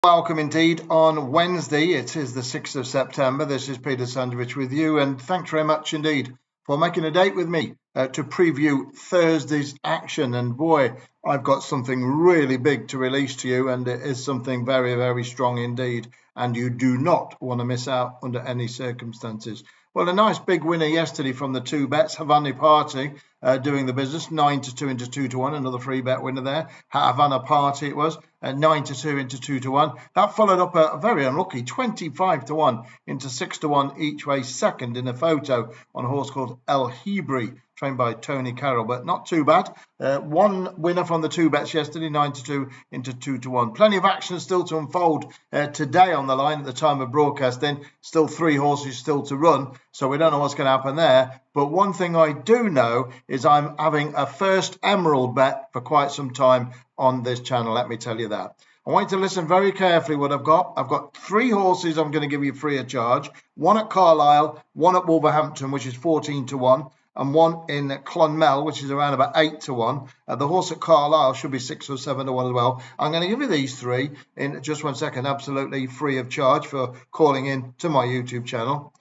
Welcome indeed on Wednesday. It is the 6th of September. This is Peter SANDROVITCH with you, and thanks very much indeed for making a date with me to preview Thursday's action. And boy, I've got something really big to release to you, and it is something very, very strong indeed, and you do not want to miss out under any circumstances. Well, a nice big winner yesterday from the two bets. Havana Party doing the business, 9-2 into 2-1. Another free bet winner there. Havana Party it was, 9-2 into 2-1. That followed up a very unlucky 25-1 into 6-1 each way. Second in a photo on a horse called El Hebri, trained by Tony Carroll, but not too bad. One winner from the two bets yesterday, 9-2 into 2-1. Plenty of action still to unfold today on the line at the time of broadcasting. Still three horses still to run, so we don't know what's going to happen there. But one thing I do know is I'm having a first Emerald bet for quite some time on this channel, let me tell you that. I want you to listen very carefully what I've got. I've got three horses I'm going to give you free of charge. One at Carlisle, one at Wolverhampton, which is 14-1. And one in Clonmel, which is around about 8-1. The horse at Carlisle should be 6 or 7-1 as well. I'm going to give you these three in just 1 second, absolutely free of charge for calling in to my YouTube channel.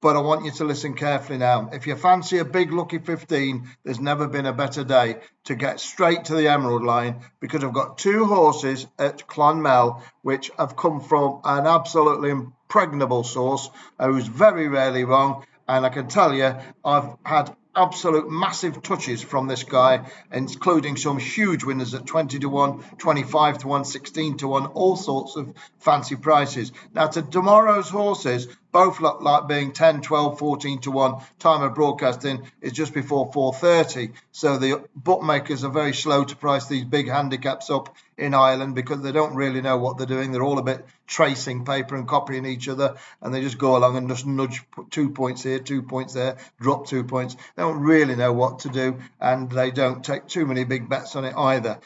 But I want you to listen carefully now. If you fancy a big lucky 15, there's never been a better day to get straight to the Emerald line, because I've got two horses at Clonmel which have come from an absolutely impregnable source who's very rarely wrong. And I can tell you, I've had absolute massive touches from this guy, including some huge winners at 20-1, 25-1, 16-1, all sorts of fancy prices. Now, to tomorrow's horses, both look like being 10, 12, 14-1. Time of broadcasting is just before 4:30. So the bookmakers are very slow to price these big handicaps up in Ireland because they don't really know what they're doing. They're all a bit tracing paper and copying each other, and they just go along and just nudge 2 points here, 2 points there, drop 2 points. They don't really know what to do, and they don't take too many big bets on it either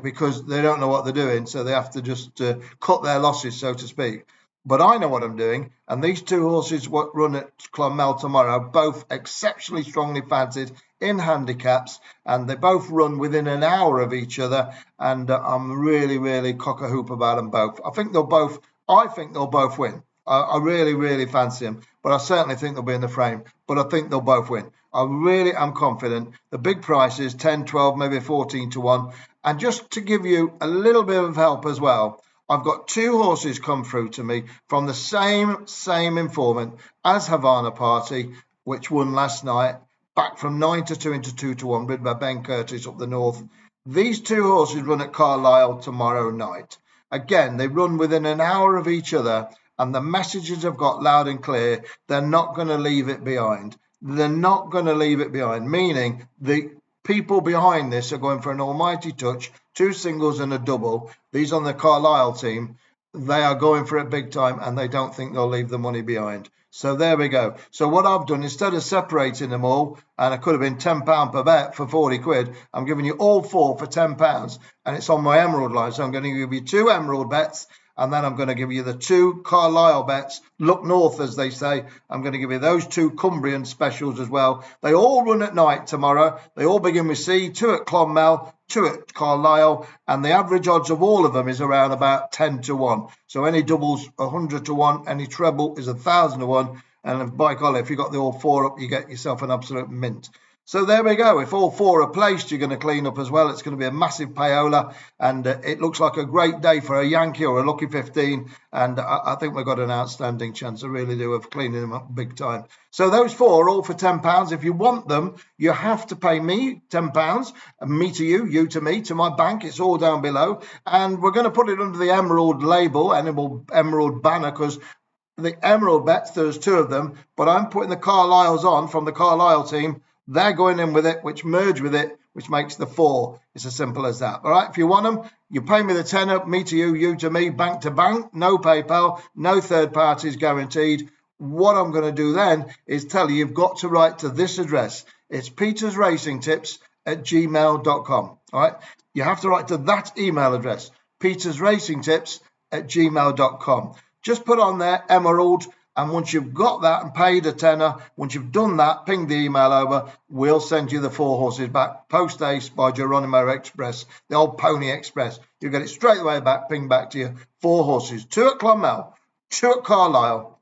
because they don't know what they're doing. So they have to just cut their losses, so to speak. But I know what I'm doing, and these two horses what run at Clonmel tomorrow, both exceptionally strongly fancied in handicaps, and they both run within an hour of each other, and I'm really, really cock-a-hoop about them both. I think they'll both win. I really, really fancy them, but I certainly think they'll be in the frame, but I think they'll both win. I really am confident. The big prices, 10, 12, maybe 14-1, and just to give you a little bit of help as well, I've got two horses come through to me from the same informant as Havana Party, which won last night, back from 9-2 into 2-1, ridden by Ben Curtis up the north. These two horses run at Carlisle tomorrow night. Again, they run within an hour of each other, and the messages I've got loud and clear, they're not going to leave it behind. They're not going to leave it behind, meaning the people behind this are going for an almighty touch, two singles and a double. These on the Carlisle team, they are going for it big time, and they don't think they'll leave the money behind. So there we go. So what I've done, instead of separating them all, and it could have been £10 per bet for 40 quid, I'm giving you all four for £10, and it's on my Emerald line. So I'm going to give you two Emerald bets, and then I'm going to give you the two Carlisle bets. Look north, as they say. I'm going to give you those two Cumbrian specials as well. They all run at night tomorrow. They all begin with C, two at Clonmel, two at Carlisle, and the average odds of all of them is around about 10-1. So any doubles, 100-1. Any treble is 1,000-1. And by golly, if you got the all four up, you get yourself an absolute mint. So there we go. If all four are placed, you're going to clean up as well. It's going to be a massive payola, and it looks like a great day for a Yankee or a lucky 15, and I think we've got an outstanding chance, I really do, of cleaning them up big time. So those four are all for £10. If you want them, you have to pay me £10, me to you, you to me, to my bank. It's all down below, and we're going to put it under the Emerald label, Emerald banner, because the Emerald bets, there's two of them, but I'm putting the Carlisles on from the Carlisle team. They're going in with it, which merge with it, which makes the four. It's as simple as that. All right, if you want them, you pay me the tenner, me to you, you to me, bank to bank, no PayPal, no third parties guaranteed. What I'm going to do then is tell you, you've got to write to this address. It's petersracingtips@gmail.com. All right, you have to write to that email address, petersracingtips@gmail.com. Just put on there Emerald, And once you've got that and paid a tenner, once you've done that, ping the email over, we'll send you the 4 horses back post haste by Geronimo Express, the old Pony Express. You get it straight away back, ping back to you. 4 horses, 2 at Clonmel, 2 at Carlisle.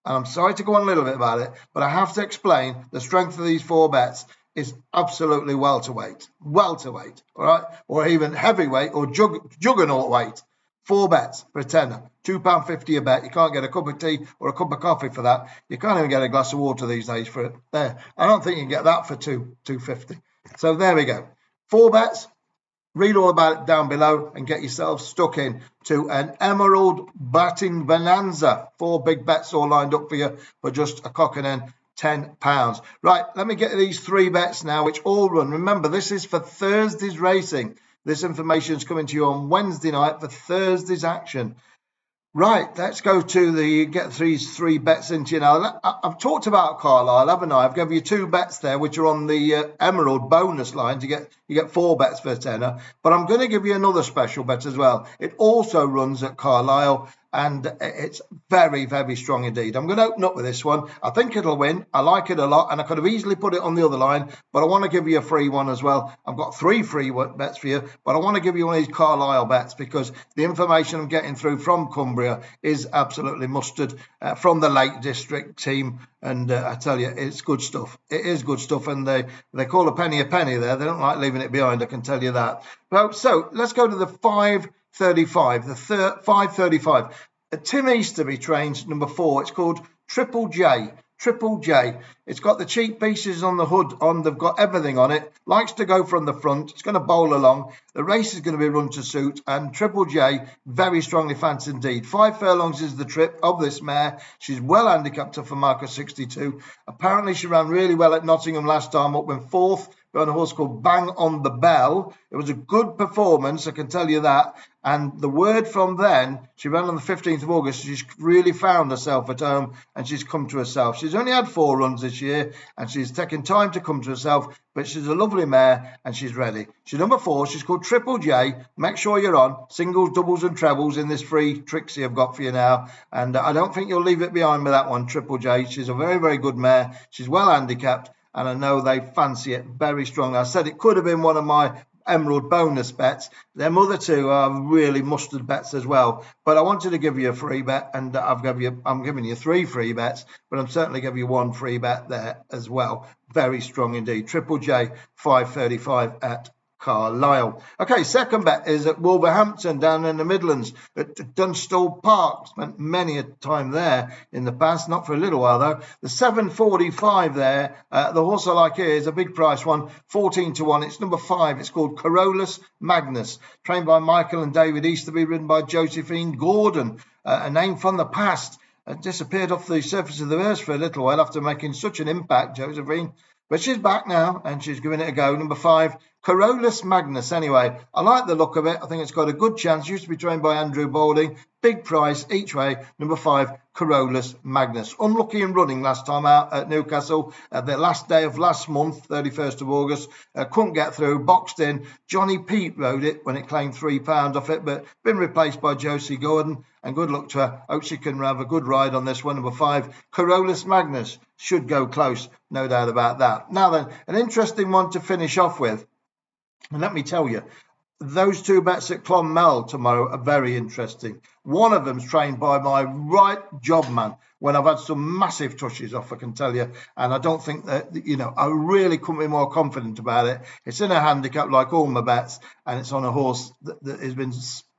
And I'm sorry to go on a little bit about it, but I have to explain the strength of these 4 bets is absolutely welterweight, all right, or even heavyweight or juggernaut weight. 4 bets for a tenner, £2.50 a bet. You can't get a cup of tea or a cup of coffee for that. You can't even get a glass of water these days for it. There, I don't think you can get that for £2.50. So there we go. 4 bets. Read all about it down below and get yourself stuck in to an Emerald Batting Bonanza. 4 big bets all lined up for you for just a cock and hen, £10. Right, let me get these 3 bets now, which all run. Remember, this is for Thursday's racing. This information is coming to you on Wednesday night for Thursday's action. Right, let's go to get these 3 bets into you now. I've talked about Carlisle, haven't I? I've given you 2 bets there, which are on the Emerald bonus line. You get 4 bets for a tenner. But I'm going to give you another special bet as well. It also runs at Carlisle, and it's very, very strong indeed. I'm going to open up with this one. I think it'll win. I like it a lot, and I could have easily put it on the other line, but I want to give you a free one as well. I've got 3 free bets for you, but I want to give you one of these Carlisle bets because the information I'm getting through from Cumbria is absolutely mustard from the Lake District team, and I tell you, it's good stuff. It is good stuff, and they call a penny there. They don't like leaving it behind, I can tell you that. Well, so let's go to the 535, the 535. Tim Easterby trains number 4. It's called Triple J. It's got the cheek pieces on the hood on. They've got everything on it. Likes to go from the front. It's going to bowl along. The race is going to be run to suit. And Triple J, very strongly fancied indeed. 5 furlongs is the trip of this mare. She's well handicapped up for marker 62. Apparently, she ran really well at Nottingham last time up, went 4th. On a horse called Bang on the Bell. It was a good performance, I can tell you that. And the word from then, she ran on the 15th of August. She's really found herself at home and she's come to herself. She's only had 4 runs this year and she's taken time to come to herself, but she's a lovely mare and she's ready. She's number 4. She's called Triple J. Make sure you're on. Singles, doubles and trebles in this free Trixie I've got for you now. And I don't think you'll leave it behind with that one, Triple J. She's a very, very good mare. She's well handicapped. And I know they fancy it very strongly. I said it could have been one of my Emerald bonus bets. Them other 2 are really mustard bets as well. But I wanted to give you a free bet, and I'm giving you 3 free bets, but I'm certainly giving you 1 free bet there as well. Very strong indeed. Triple J, 535 at Carlisle. Okay, second bet is at Wolverhampton down in the Midlands at Dunstall Park. Spent many a time there in the past, not for a little while though. The 745 there, the horse I like here is a big price one, 14 to 1. It's number 5. It's called Carolus Magnus, trained by Michael and David Easterby, ridden by Josephine Gordon, a name from the past. Disappeared off the surface of the earth for a little while after making such an impact, Josephine. But she's back now and she's giving it a go. Number 5, Carolus Magnus. Anyway, I like the look of it. I think it's got a good chance. Used to be trained by Andrew Balding. Big price each way. Number 5, Carolus Magnus. Unlucky in running last time out at Newcastle. The last day of last month, 31st of August. Couldn't get through. Boxed in. Johnny Pete rode it when it claimed £3 off it, but been replaced by Josie Gordon. And good luck to her. Hope she can have a good ride on this one. Number 5, Carolus Magnus. Should go close. No doubt about that. Now then, an interesting one to finish off with. And let me tell you, those 2 bets at Clonmel tomorrow are very interesting. One of them's trained by my right job man when I've had some massive touches off, I can tell you. And I don't think that, I really couldn't be more confident about it. It's in a handicap like all my bets, and it's on a horse that has been,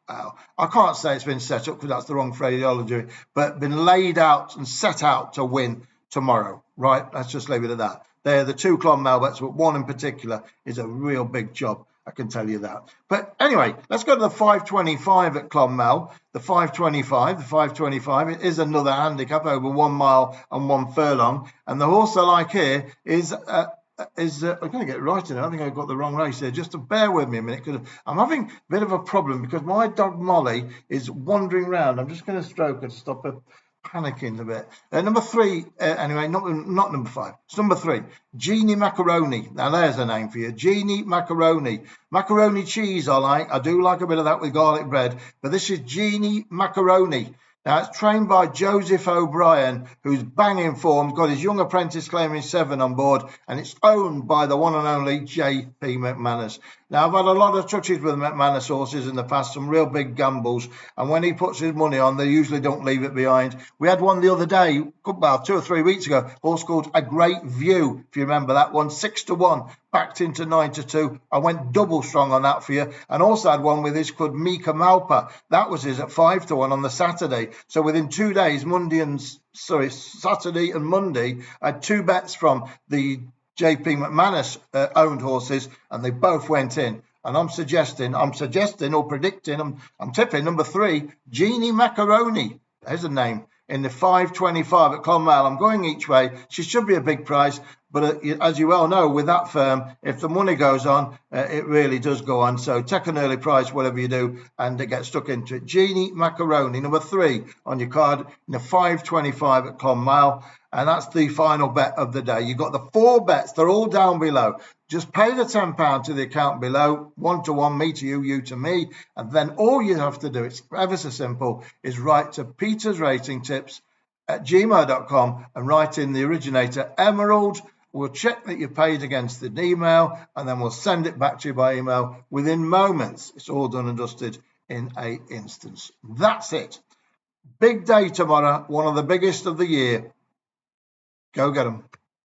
I can't say it's been set up because that's the wrong phraseology, but been laid out and set out to win tomorrow. Right, let's just leave it at that. They're the 2 Clonmel bets, but one in particular is a real big job, I can tell you that. But anyway, let's go to the 525 at Clonmel. The 525, it is another handicap over 1 mile and 1 furlong. And the horse I like here is I'm going to get it right in it. I think I've got the wrong race here. Just to bear with me a minute, because I'm having a bit of a problem because my dog Molly is wandering around. I'm just going to stroke her to stop her panicking a bit. Number 3, anyway, not number 5. It's number 3, Jeannie Macaroni. Now there's a name for you, Jeannie Macaroni. Macaroni cheese I like. I do like a bit of that with garlic bread, but this is Jeannie Macaroni. Now, it's trained by Joseph O'Brien, who's banging form, got his young apprentice claiming 7 on board, and it's owned by the one and only J.P. McManus. Now, I've had a lot of touches with McManus horses in the past, some real big gambles, and when he puts his money on, they usually don't leave it behind. We had one the other day, about 2 or 3 weeks ago, horse called A Great View, if you remember that one, 6-1, backed into 9-2. I went double strong on that for you, and also had one with his called Mika Malpa. That was his at 5-1 on the Saturday. So within 2 days, Saturday and Monday, I had 2 bets from the J.P. McManus owned horses, and they both went in. And I'm suggesting or predicting, I'm tipping number 3, Jeannie Macaroni. There's a name. In the 5.25 at Clonmel. I'm going each way. She should be a big price, but as you well know, with that firm, if the money goes on, it really does go on. So take an early price, whatever you do, and get stuck into it. Jeannie Macaroni, number 3 on your card in the 5.25 at Clonmel. And that's the final bet of the day. You've got the 4 bets. They're all down below. Just pay the £10 to the account below, 1-to-1, me to you, you to me. And then all you have to do, it's ever so simple, is write to petersratingtips@gmail.com and write in the originator Emerald. We'll check that you paid against the email, and then we'll send it back to you by email within moments. It's all done and dusted in an instance. That's it. Big day tomorrow, one of the biggest of the year. Go get them.